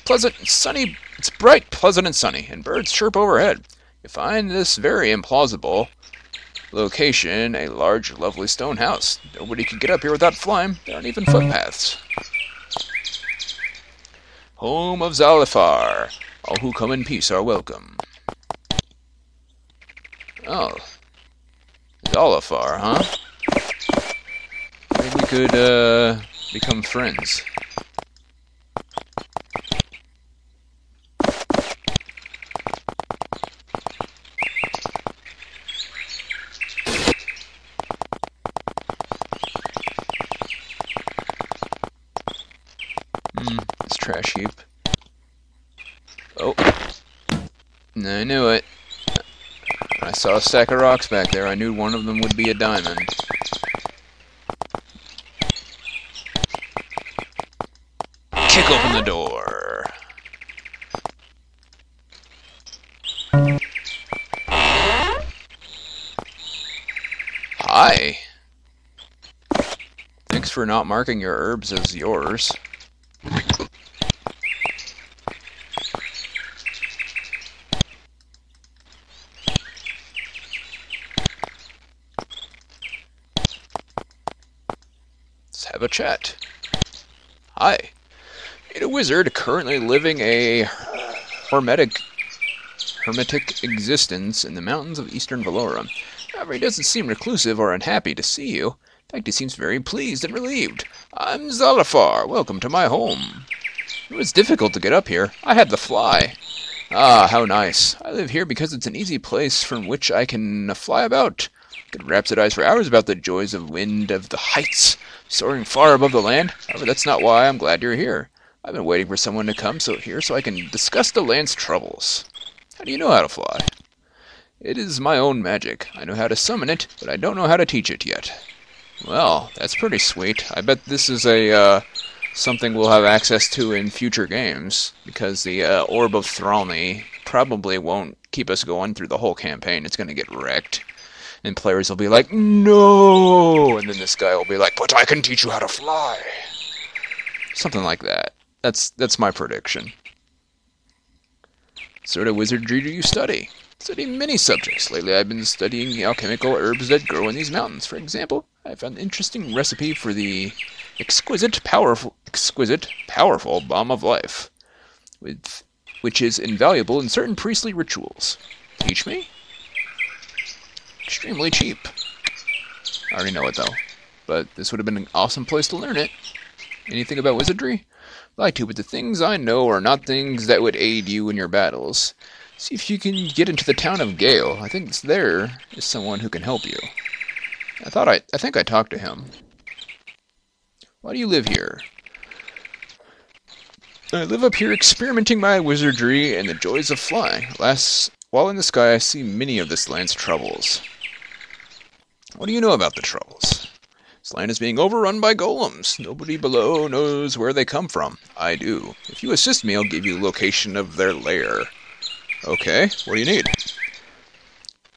pleasant and sunny. It's bright, pleasant, and sunny, and birds chirp overhead. You find this very implausible location a large, lovely stone house. Nobody could get up here without flying. There aren't even footpaths. Home of Zalifar. All who come in peace are welcome. Oh. Zalifar, huh? Maybe we could, become friends. This trash heap. Oh. I knew it. I saw a stack of rocks back there. I knew one of them would be a diamond. Kick open the door. Hi. Thanks for not marking your herbs as yours. Let's have a chat. Hi. Meet a wizard currently living a hermetic existence in the mountains of eastern Valora. However, he doesn't seem reclusive or unhappy to see you. In fact, he seems very pleased and relieved. I'm Zalifar. Welcome to my home. It was difficult to get up here. I had to fly. Ah, how nice. I live here because it's an easy place from which I can fly about. I could rhapsodize for hours about the joys of wind of the heights, soaring far above the land. However, that's not why I'm glad you're here. I've been waiting for someone to come here so I can discuss the land's troubles. How do you know how to fly? It is my own magic. I know how to summon it, but I don't know how to teach it yet. Well, that's pretty sweet. I bet this is a, something we'll have access to in future games, because the Orb of Thralny probably won't keep us going through the whole campaign. It's going to get wrecked. And players will be like, no! And then this guy will be like, but I can teach you how to fly! Something like that. That's my prediction. What sort of wizardry do you study? Study many subjects. Lately I've been studying the alchemical herbs that grow in these mountains. For example, I found an interesting recipe for the exquisite, powerful balm of life, which is invaluable in certain priestly rituals. Teach me? Extremely cheap. I already know it though, but this would have been an awesome place to learn it. Anything about wizardry? I'd like to, but the things I know are not things that would aid you in your battles. See if you can get into the town of Gale. I think there is someone who can help you. I think I talked to him. Why do you live here? I live up here experimenting my wizardry and the joys of flying. While in the sky, I see many of this land's troubles. What do you know about the troubles? This land is being overrun by golems. Nobody below knows where they come from. I do. If you assist me, I'll give you the location of their lair. Okay, what do you need?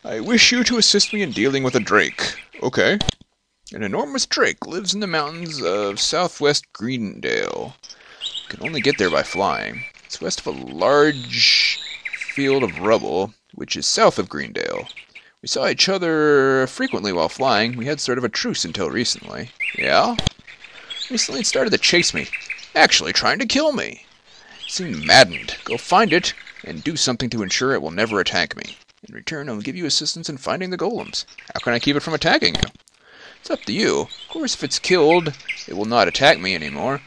I wish you to assist me in dealing with a drake. Okay. An enormous drake lives in the mountains of southwest Greendale. You can only get there by flying. It's west of a large field of rubble, which is south of Greendale. We saw each other frequently while flying. We had sort of a truce until recently. Yeah? Recently it started to chase me. Actually trying to kill me. It seemed maddened. Go find it and do something to ensure it will never attack me. In return, I'll give you assistance in finding the golems. How can I keep it from attacking you? It's up to you. Of course, if it's killed, it will not attack me anymore.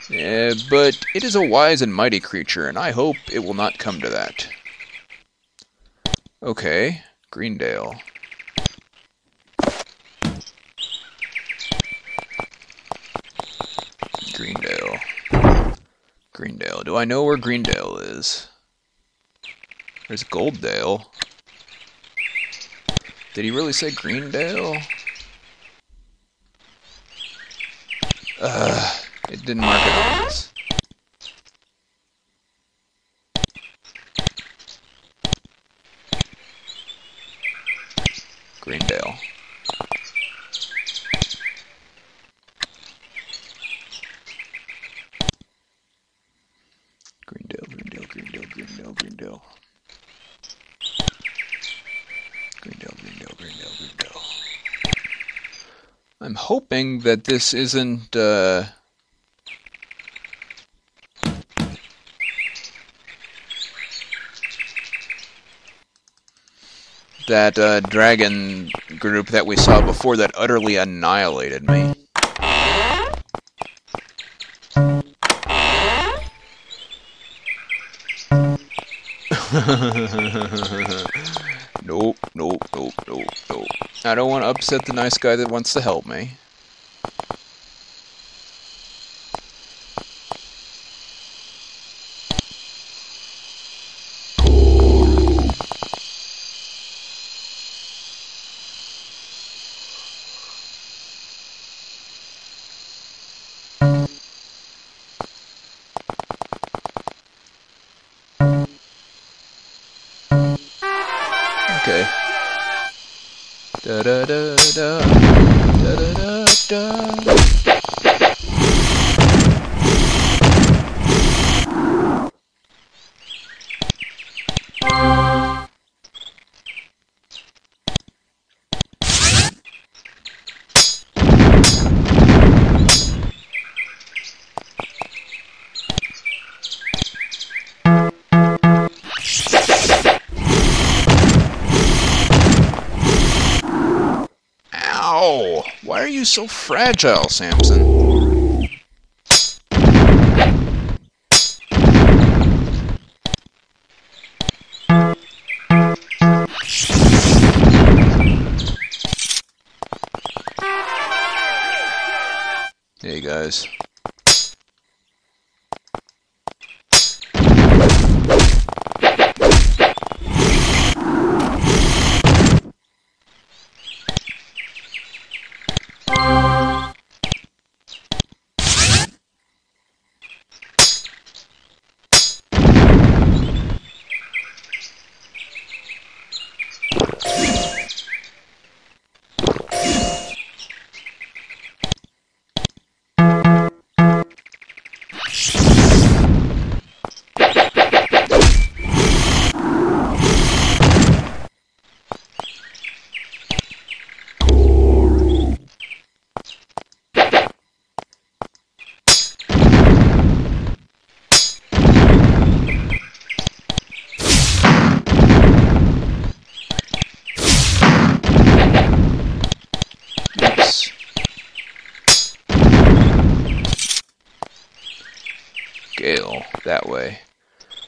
But it is a wise and mighty creature, and I hope it will not come to that. Okay, Greendale. Greendale. Do I know where Greendale is? There's Golddale. Did he really say Greendale? It didn't mark it on this. Greendale. Greendale. Greendale. Greendale. I'm hoping that this isn't, that dragon group that we saw before that utterly annihilated me. Nope. I don't want to upset the nice guy that wants to help me. Okay. Da da da da da da da da. Ow! Why are you so fragile, Samson? Hey guys. Gale, that way.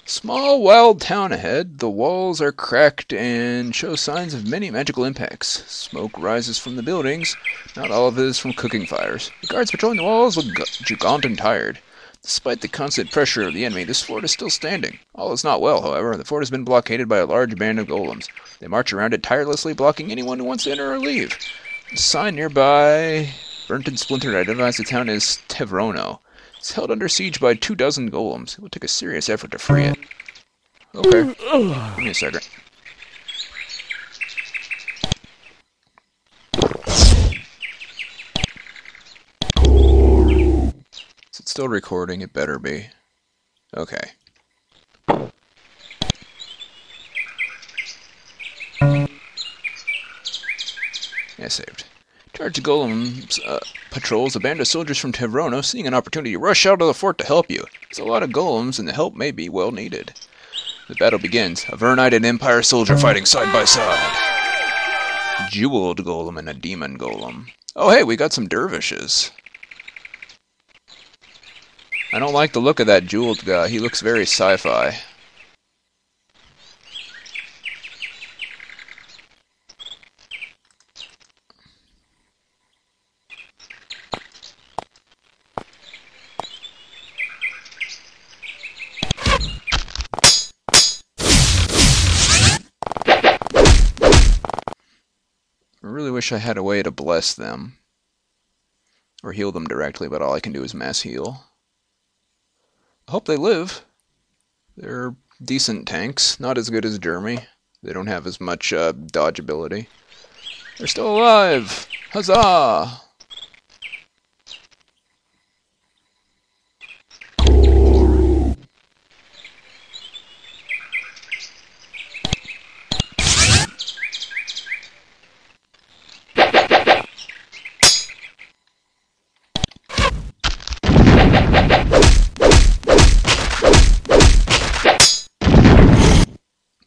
Small, wild town ahead. The walls are cracked and show signs of many magical impacts. Smoke rises from the buildings. Not all of it is from cooking fires. The guards patrolling the walls look gaunt and tired. Despite the constant pressure of the enemy, this fort is still standing. All is not well, however. The fort has been blockaded by a large band of golems. They march around it tirelessly, blocking anyone who wants to enter or leave. The sign nearby, burnt and splintered, identifies the town as Tevrono. It's held under siege by 24 golems. It will take a serious effort to free it. Okay. Give me a second. Is it still recording? It better be. Okay. Yeah, saved. Charge of Golem's patrols, a band of soldiers from Tevrono, seeing an opportunity, rush out of the fort to help you. There's a lot of golems, and the help may be well needed. The battle begins. A Vernite and Empire soldier fighting side by side. Jeweled golem and a demon golem. Oh hey, we got some dervishes. I don't like the look of that jeweled guy. He looks very sci-fi. I really wish I had a way to bless them. Or heal them directly, but all I can do is mass heal. I hope they live. They're decent tanks. Not as good as Jeremy. They don't have as much dodge ability. They're still alive! Huzzah!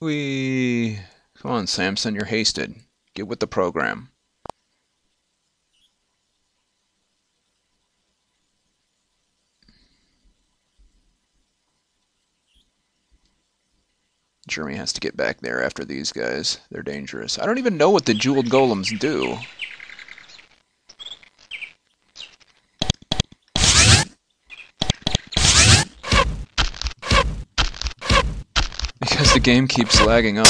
Come on, Samson, you're hasted. Get with the program. Jeremy has to get back there after these guys. They're dangerous. I don't even know what the jeweled golems do. Because the game keeps lagging up.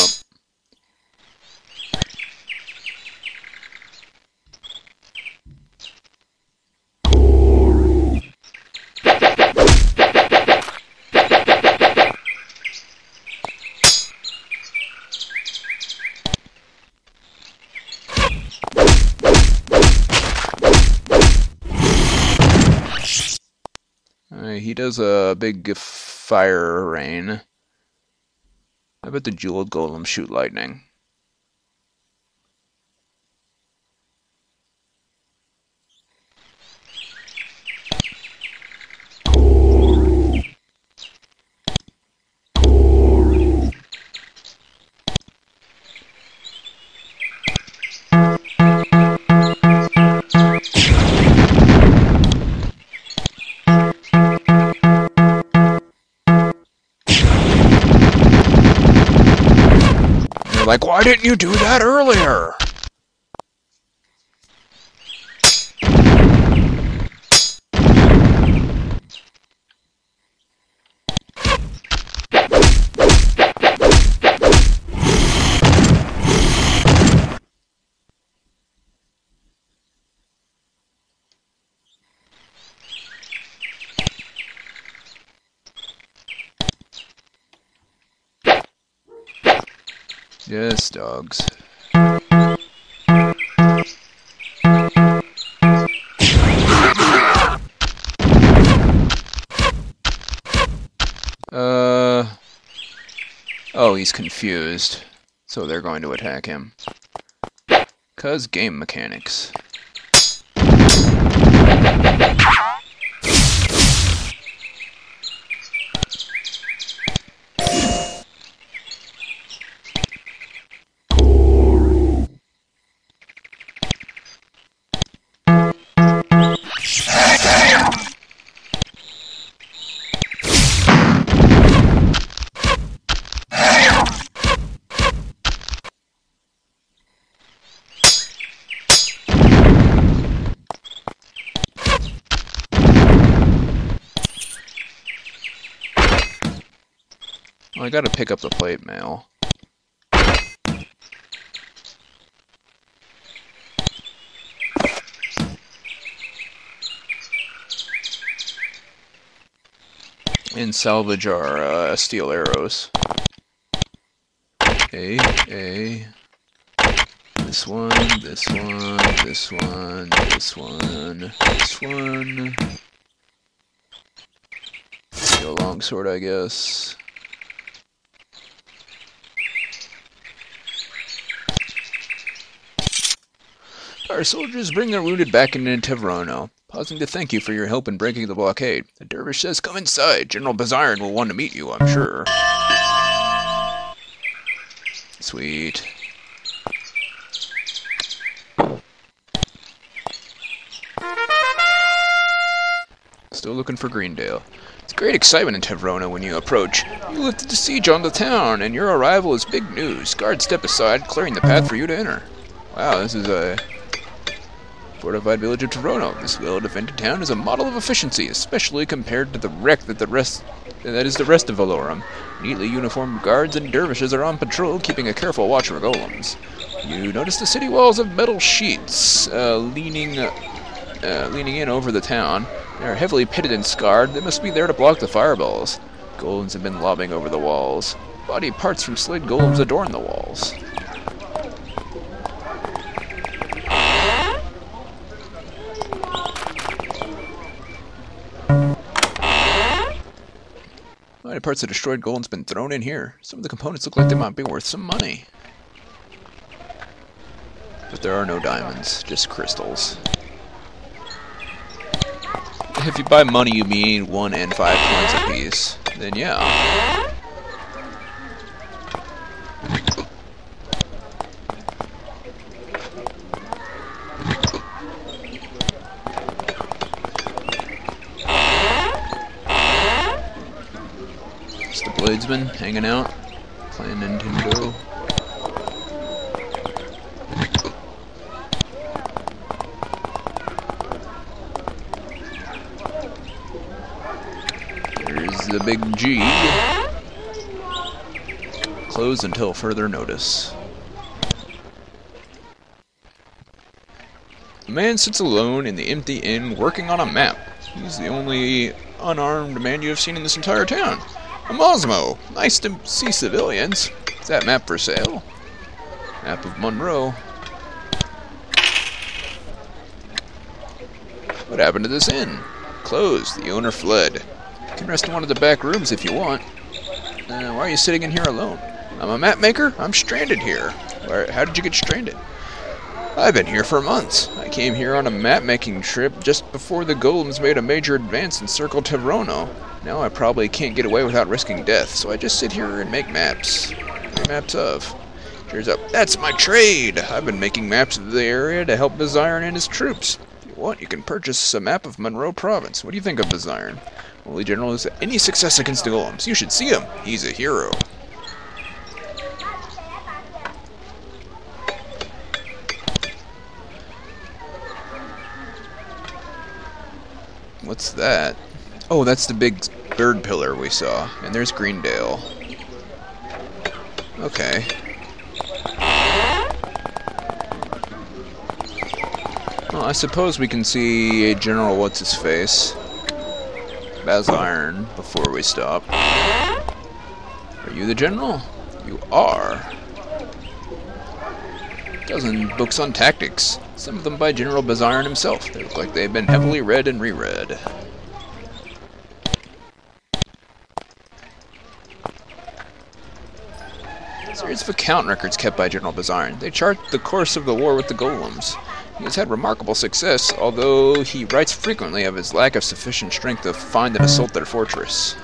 He does a big fire rain. How about the jeweled golem shoot lightning? Like, why didn't you do that earlier? Yes, dogs. Oh, he's confused. So they're going to attack him. 'Cause game mechanics. Well, I gotta pick up the plate mail. And salvage our steel arrows. A. This one, this one, this one, this one, this one. Steel longsword, I guess. Our soldiers bring their wounded back into Avernum, pausing to thank you for your help in breaking the blockade. The dervish says, "Come inside. General Bazarin will want to meet you, I'm sure." Sweet. Still looking for Greendale. It's great excitement in Avernum when you approach. You lifted the siege on the town, and your arrival is big news. Guards step aside, clearing the path for you to enter. Wow, this is a fortified village of Avernum. This well-defended town is a model of efficiency, especially compared to the wreck that is the rest of Valorum. Neatly uniformed guards and dervishes are on patrol, keeping a careful watch for golems. You notice the city walls of metal sheets leaning in over the town. They are heavily pitted and scarred. They must be there to block the fireballs. Golems have been lobbing over the walls. Body parts from slid golems adorn the walls. Body parts of destroyed golems have been thrown in here. Some of the components look like they might be worth some money. But there are no diamonds, just crystals. If you buy money, you need 1 and 5 coins apiece. Then yeah. Bladesman hanging out, playing Nintendo. There's the big G. Closed until further notice. The man sits alone in the empty inn working on a map. He's the only unarmed man you have seen in this entire town. A Mosmo! Nice to see civilians. Is that map for sale? Map of Monroe. What happened to this inn? Closed. The owner fled. You can rest in one of the back rooms if you want. Why are you sitting in here alone? I'm a map maker. I'm stranded here. How did you get stranded? I've been here for months. I came here on a map-making trip just before the golems made a major advance and circled Avernum. Now I probably can't get away without risking death, so I just sit here and make maps. Make maps of. Cheers up. That's my trade! I've been making maps of the area to help Baziron and his troops. If you want, you can purchase a map of Monroe Province. What do you think of Baziron? Only general is any success against the golems. You should see him. He's a hero. What's that? Oh, that's the big bird pillar we saw. And there's Greendale. Okay. Well, I suppose we can see General What's-His-Face. Baziron, before we stop. Are you the general? You are. Dozen books on tactics. Some of them by General Baziron himself. They look like they've been heavily read and reread. Series of account records kept by General Baziron. They chart the course of the war with the golems. He has had remarkable success, although he writes frequently of his lack of sufficient strength to find and assault their fortress.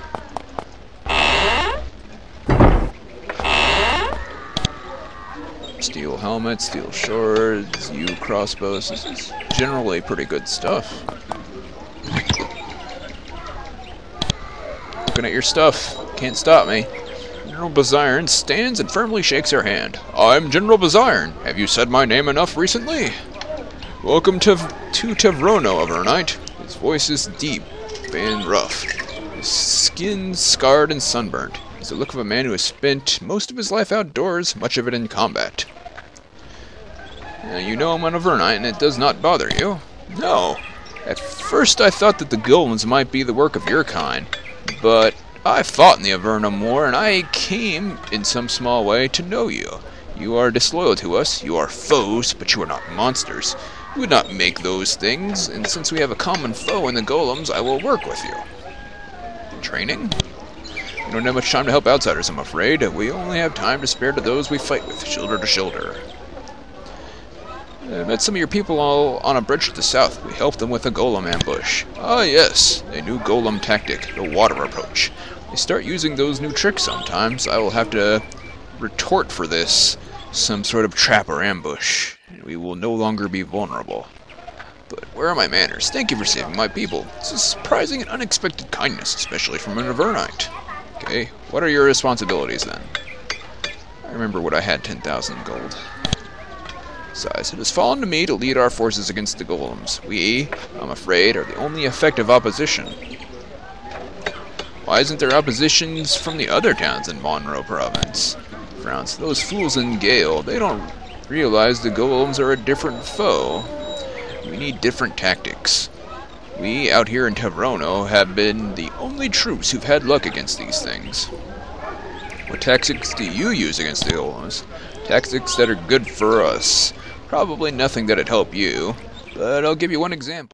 Steel helmets, steel swords, yew crossbows. This is generally pretty good stuff. Looking at your stuff. Can't stop me. General Baziron stands and firmly shakes her hand. I'm General Baziron. Have you said my name enough recently? Welcome to Avernum, Overnight. His voice is deep and rough. His skin scarred and sunburnt. He's the look of a man who has spent most of his life outdoors, much of it in combat. You know I'm an Avernite, and it does not bother you. No. At first I thought that the golems might be the work of your kind, but I fought in the Avernum War, and I came, in some small way, to know you. You are disloyal to us, you are foes, but you are not monsters. You would not make those things, and since we have a common foe in the golems, I will work with you. Training? We don't have much time to help outsiders, I'm afraid. We only have time to spare to those we fight with, shoulder to shoulder. I met some of your people all on a bridge to the south. We helped them with a golem ambush. Ah, yes, a new golem tactic, the water approach. They start using those new tricks sometimes. I will have to retort for this, some sort of trap or ambush. We will no longer be vulnerable. But where are my manners? Thank you for saving my people. It's a surprising and unexpected kindness, especially from an Avernite. Okay, what are your responsibilities then? I remember when I had 10,000 gold. Besides, it has fallen to me to lead our forces against the golems. We, I'm afraid, are the only effective opposition. Why isn't there oppositions from the other towns in Monroe Province? Frowns. Those fools in Gale, they don't realize the golems are a different foe. We need different tactics. We, out here in Avernum, have been the only troops who've had luck against these things. What tactics do you use against the golems? Tactics that are good for us. Probably nothing that'd help you, but I'll give you one example.